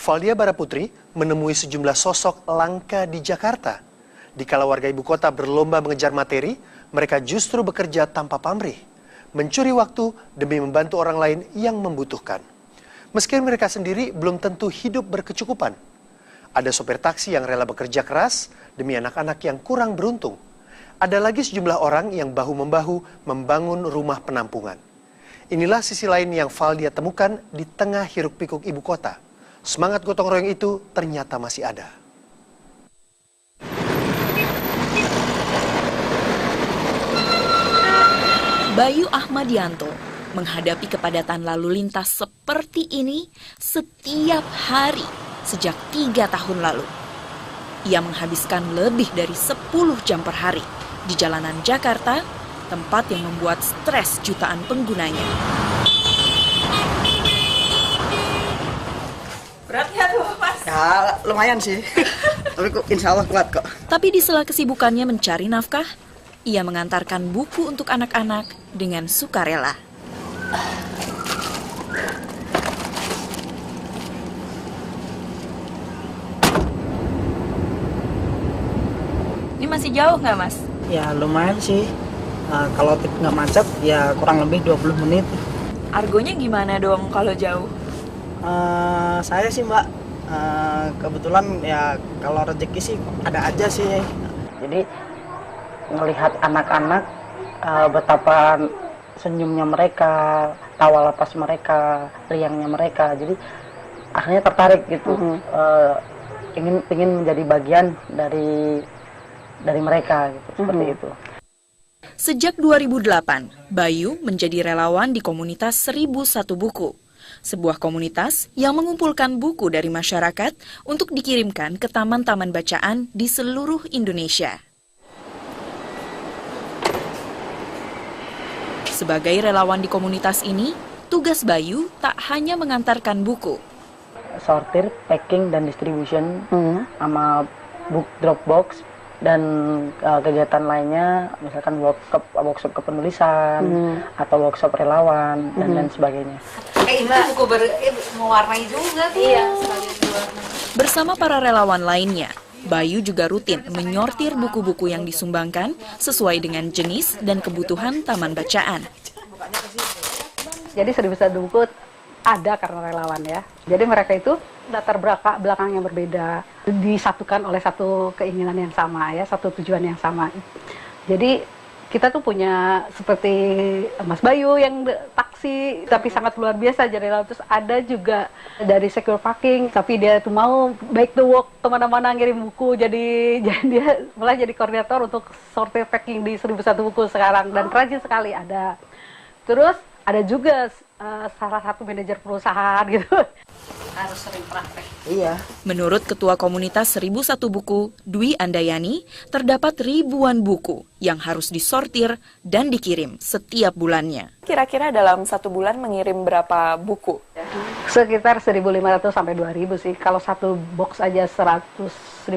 Valdia Baraputri menemui sejumlah sosok langka di Jakarta. Dikala warga ibu kota berlomba mengejar materi, mereka justru bekerja tanpa pamrih, mencuri waktu demi membantu orang lain yang membutuhkan. Meski mereka sendiri belum tentu hidup berkecukupan. Ada sopir taksi yang rela bekerja keras demi anak-anak yang kurang beruntung. Ada lagi sejumlah orang yang bahu-membahu membangun rumah penampungan. Inilah sisi lain yang Valdia temukan di tengah hiruk-pikuk ibu kota. Semangat gotong royong itu ternyata masih ada. Bayu Ahmadianto menghadapi kepadatan lalu lintas seperti ini setiap hari sejak 3 tahun lalu. Ia menghabiskan lebih dari 10 jam per hari di jalanan Jakarta, tempat yang membuat stres jutaan penggunanya. Berat nggak tuh, Mas? Ya, lumayan sih. Tapi insya Allah kuat kok. Tapi di sela kesibukannya mencari nafkah, ia mengantarkan buku untuk anak-anak dengan sukarela. Ini masih jauh nggak, Mas? Ya lumayan sih. Kalau nggak macet ya kurang lebih 20 menit. Argonya gimana dong kalau jauh? Saya sih Mbak, kebetulan ya kalau rezeki sih ada aja sih. Jadi melihat anak-anak betapa senyumnya mereka, tawa lepas mereka, riangnya mereka. Jadi akhirnya tertarik gitu, ingin menjadi bagian dari mereka gitu, seperti itu. Sejak 2008, Bayu menjadi relawan di komunitas 1001 Buku. Sebuah komunitas yang mengumpulkan buku dari masyarakat untuk dikirimkan ke taman-taman bacaan di seluruh Indonesia. Sebagai relawan di komunitas ini, tugas Bayu tak hanya mengantarkan buku. Sortir, packing, dan distribution sama book drop box dan kegiatan lainnya, misalkan workshop kepenulisan atau workshop relawan dan lain sebagainya. Ini buku mewarnai juga tuh. Iya, sekalian diwarnai. Bersama para relawan lainnya, Bayu juga rutin menyortir buku-buku yang disumbangkan sesuai dengan jenis dan kebutuhan taman bacaan. Jadi 1001 Buku ada karena relawan ya. Jadi mereka itu latar belakang yang berbeda, disatukan oleh satu keinginan yang sama ya, satu tujuan yang sama. Jadi kita tuh punya seperti Mas Bayu yang taksi tapi sangat luar biasa jadi relawan. Terus ada juga dari secure packing, tapi dia tuh mau back to work kemana-mana ngirim buku. Jadi dia malah jadi koordinator untuk sortir packing di 1001 Buku sekarang dan rajin sekali ada. Terus ada juga salah satu manajer perusahaan gitu. Harus sering praktek. Iya. Menurut Ketua Komunitas 1001 Buku, Dwi Andayani, terdapat ribuan buku yang harus disortir dan dikirim setiap bulannya. Kira-kira dalam 1 bulan mengirim berapa buku? Sekitar 1.500 sampai 2.000 sih. Kalau satu box aja 150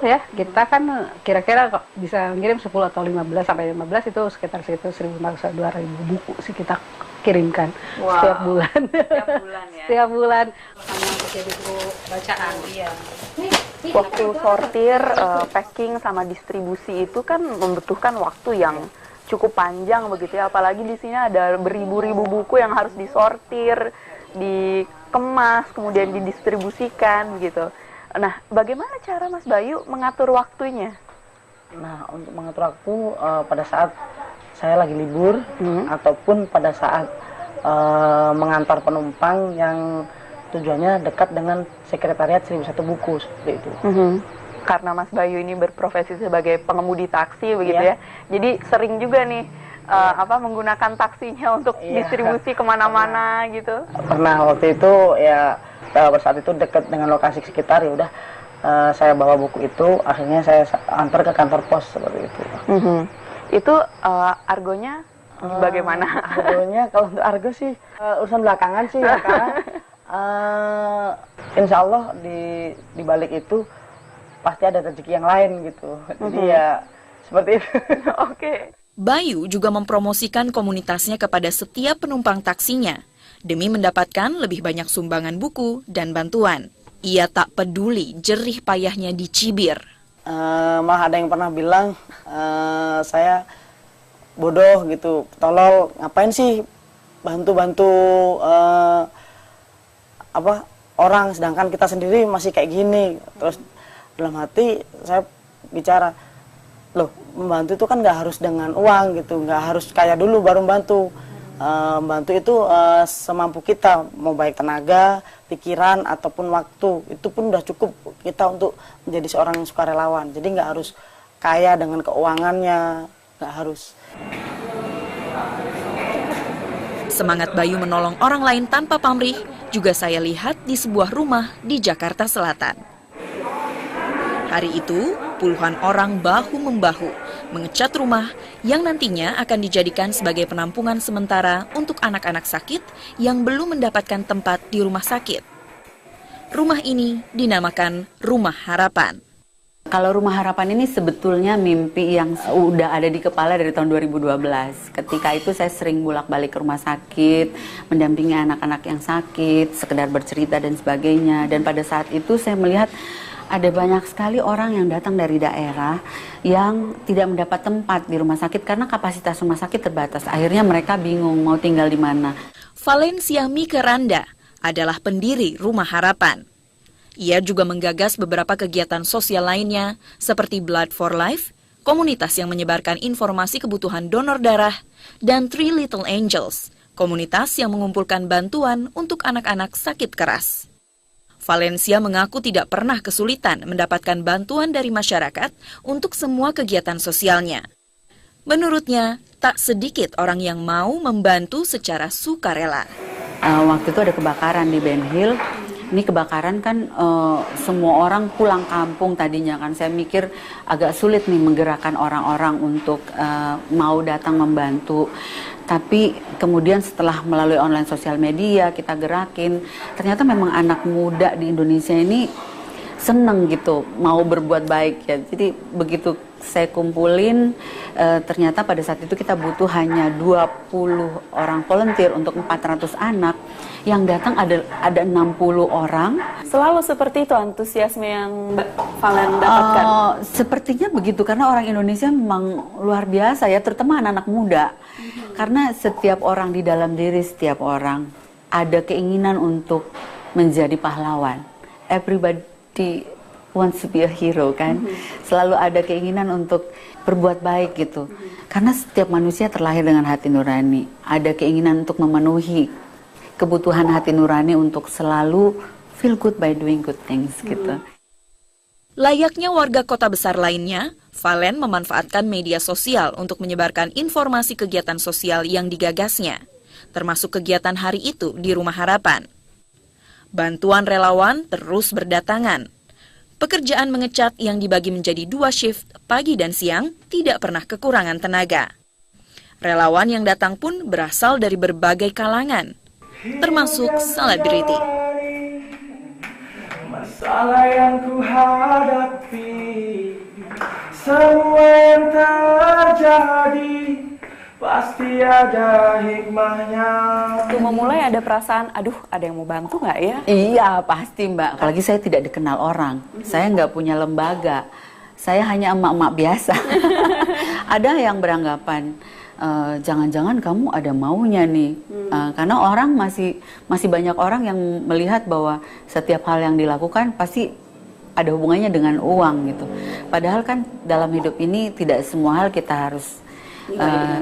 ya, kita kan kira-kira bisa ngirim 10 atau 15 sampai 15 itu sekitar 1.500 sampai 2.000 buku sih kita kirimkan setiap bulan. Setiap bulan ya. Setiap bulan. Hanya untuk jadi buku bacaan. Iya. Waktu sortir, packing sama distribusi itu kan membutuhkan waktu yang cukup panjang begitu ya. Apalagi di sini ada beribu-ribu buku yang harus disortir, dikemas, kemudian didistribusikan gitu. Nah, bagaimana cara Mas Bayu mengatur waktunya? Nah, untuk mengatur waktu pada saat saya lagi libur ataupun pada saat mengantar penumpang yang tujuannya dekat dengan sekretariat 1001 Buku seperti itu. Karena Mas Bayu ini berprofesi sebagai pengemudi taksi begitu ya. Jadi sering juga nih menggunakan taksinya untuk distribusi kemana-mana gitu. Pernah waktu itu ya pada saat itu dekat dengan lokasi sekitar ya udah saya bawa buku itu, akhirnya saya antar ke kantor pos seperti itu. Itu argonya bagaimana? Argonya kalau untuk argo sih urusan belakangan sih ya Kak. Insya Allah di balik itu pasti ada rezeki yang lain gitu. Jadi ya seperti itu. Oke. Bayu juga mempromosikan komunitasnya kepada setiap penumpang taksinya demi mendapatkan lebih banyak sumbangan buku dan bantuan. Ia tak peduli jerih payahnya dicibir. Malah ada yang pernah bilang saya bodoh gitu, tolol, ngapain sih bantu-bantu orang, sedangkan kita sendiri masih kayak gini. Terus dalam hati saya bicara, loh, membantu itu kan nggak harus dengan uang gitu, nggak harus kaya dulu baru membantu. Membantu itu semampu kita, mau baik tenaga, pikiran, ataupun waktu, itu pun udah cukup kita untuk menjadi seorang sukarelawan. Jadi nggak harus kaya dengan keuangannya, nggak harus. Semangat Bayu menolong orang lain tanpa pamrih juga saya lihat di sebuah rumah di Jakarta Selatan. Hari itu, puluhan orang bahu-membahu mengecat rumah yang nantinya akan dijadikan sebagai penampungan sementara untuk anak-anak sakit yang belum mendapatkan tempat di rumah sakit. Rumah ini dinamakan Rumah Harapan. Kalau Rumah Harapan ini sebetulnya mimpi yang udah ada di kepala dari tahun 2012. Ketika itu saya sering bolak-balik ke rumah sakit, mendampingi anak-anak yang sakit, sekedar bercerita dan sebagainya. Dan pada saat itu saya melihat ada banyak sekali orang yang datang dari daerah yang tidak mendapat tempat di rumah sakit karena kapasitas rumah sakit terbatas. Akhirnya mereka bingung mau tinggal di mana. Valencia Mikeranda adalah pendiri Rumah Harapan. Ia juga menggagas beberapa kegiatan sosial lainnya seperti Blood for Life, komunitas yang menyebarkan informasi kebutuhan donor darah, dan Three Little Angels, komunitas yang mengumpulkan bantuan untuk anak-anak sakit keras. Valencia mengaku tidak pernah kesulitan mendapatkan bantuan dari masyarakat untuk semua kegiatan sosialnya. Menurutnya, tak sedikit orang yang mau membantu secara sukarela. Waktu itu ada kebakaran di Ben Hill. Ini kebakaran kan semua orang pulang kampung tadinya kan. Saya mikir agak sulit nih menggerakkan orang-orang untuk mau datang membantu. Tapi kemudian setelah melalui online sosial media kita gerakin, ternyata memang anak muda di Indonesia ini seneng gitu, mau berbuat baik ya. Jadi begitu saya kumpulin, ternyata pada saat itu kita butuh hanya 20 orang volunteer untuk 400 anak. Yang datang ada 60 orang. Selalu seperti itu antusiasme yang Valen dapatkan? Sepertinya begitu, karena orang Indonesia memang luar biasa ya, terutama anak-anak muda. Karena setiap orang di dalam diri setiap orang ada keinginan untuk menjadi pahlawan. Everybody wants to be a hero kan. Selalu ada keinginan untuk berbuat baik gitu. Karena setiap manusia terlahir dengan hati nurani. Ada keinginan untuk memenuhi kebutuhan hati nurani untuk selalu feel good by doing good things gitu. Layaknya warga kota besar lainnya, Valen memanfaatkan media sosial untuk menyebarkan informasi kegiatan sosial yang digagasnya, termasuk kegiatan hari itu di Rumah Harapan. Bantuan relawan terus berdatangan. Pekerjaan mengecat yang dibagi menjadi 2 shift, pagi dan siang, tidak pernah kekurangan tenaga. Relawan yang datang pun berasal dari berbagai kalangan, termasuk selebriti. Masalah yang ku hadapi, semua yang terjadi pasti ada hikmahnya. Waktu memulai ada perasaan, aduh ada yang mau bantu nggak ya? Iya pasti Mbak, apalagi saya tidak dikenal orang, saya nggak punya lembaga, saya hanya emak-emak biasa. Ada yang beranggapan, jangan-jangan kamu ada maunya nih, karena orang masih banyak orang yang melihat bahwa setiap hal yang dilakukan pasti ada hubungannya dengan uang gitu. Padahal kan dalam hidup ini tidak semua hal kita harus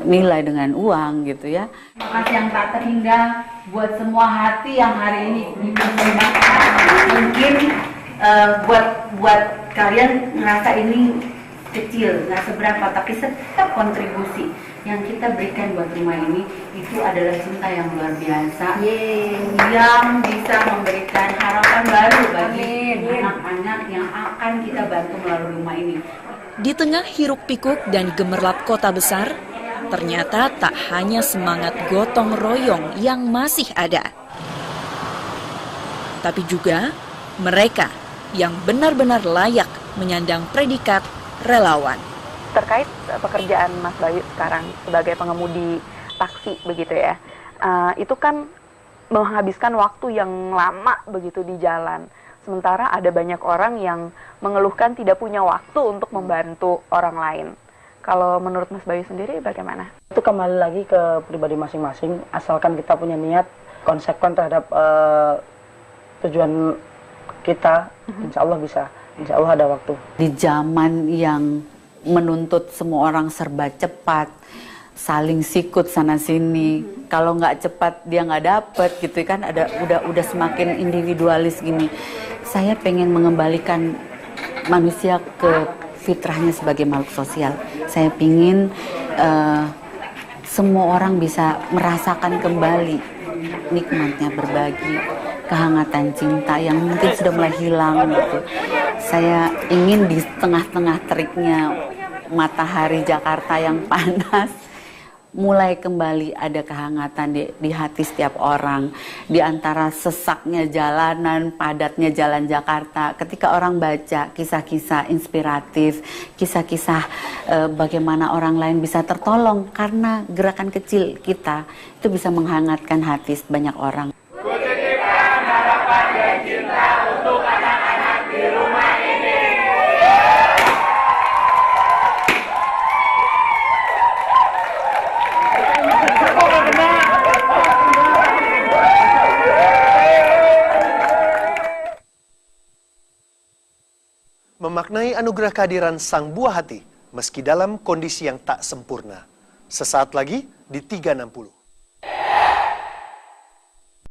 nilai dengan uang gitu ya. Terima kasih yang tak terhingga buat semua hati yang hari ini dipersembahkan. Mungkin buat kalian ngerasa ini kecil, nggak seberapa, tapi setiap kontribusi yang kita berikan buat rumah ini itu adalah cinta yang luar biasa. Yang bisa memberikan harapan baru bagi anak-anak yang akan kita bantu melalui rumah ini. Di tengah hiruk-pikuk dan gemerlap kota besar, ternyata tak hanya semangat gotong royong yang masih ada, tapi juga mereka yang benar-benar layak menyandang predikat relawan. Terkait pekerjaan Mas Bayu sekarang sebagai pengemudi taksi begitu ya, itu kan menghabiskan waktu yang lama begitu di jalan. Sementara ada banyak orang yang mengeluhkan tidak punya waktu untuk membantu orang lain. Kalau menurut Mas Bayu sendiri bagaimana? Itu kembali lagi ke pribadi masing-masing, asalkan kita punya niat konsekuen terhadap tujuan kita, insya Allah bisa, insya Allah ada waktu. Di zaman yang menuntut semua orang serba cepat, saling sikut sana sini, kalau nggak cepat dia nggak dapet gitu kan, udah semakin individualis gini. Saya pengen mengembalikan manusia ke fitrahnya sebagai makhluk sosial. Saya pingin semua orang bisa merasakan kembali nikmatnya berbagi, kehangatan cinta yang mungkin sudah mulai hilang gitu. Saya ingin di tengah-tengah teriknya matahari Jakarta yang panas, mulai kembali ada kehangatan di hati setiap orang. Di antara sesaknya jalanan, padatnya jalan Jakarta, ketika orang baca kisah-kisah inspiratif, kisah-kisah bagaimana orang lain bisa tertolong karena gerakan kecil kita, itu bisa menghangatkan hati banyak orang. Kutitipkan harapan dan cinta untuk anak-anak di rumah ini. Memaknai anugerah kehadiran sang buah hati, meski dalam kondisi yang tak sempurna. Sesaat lagi di 360.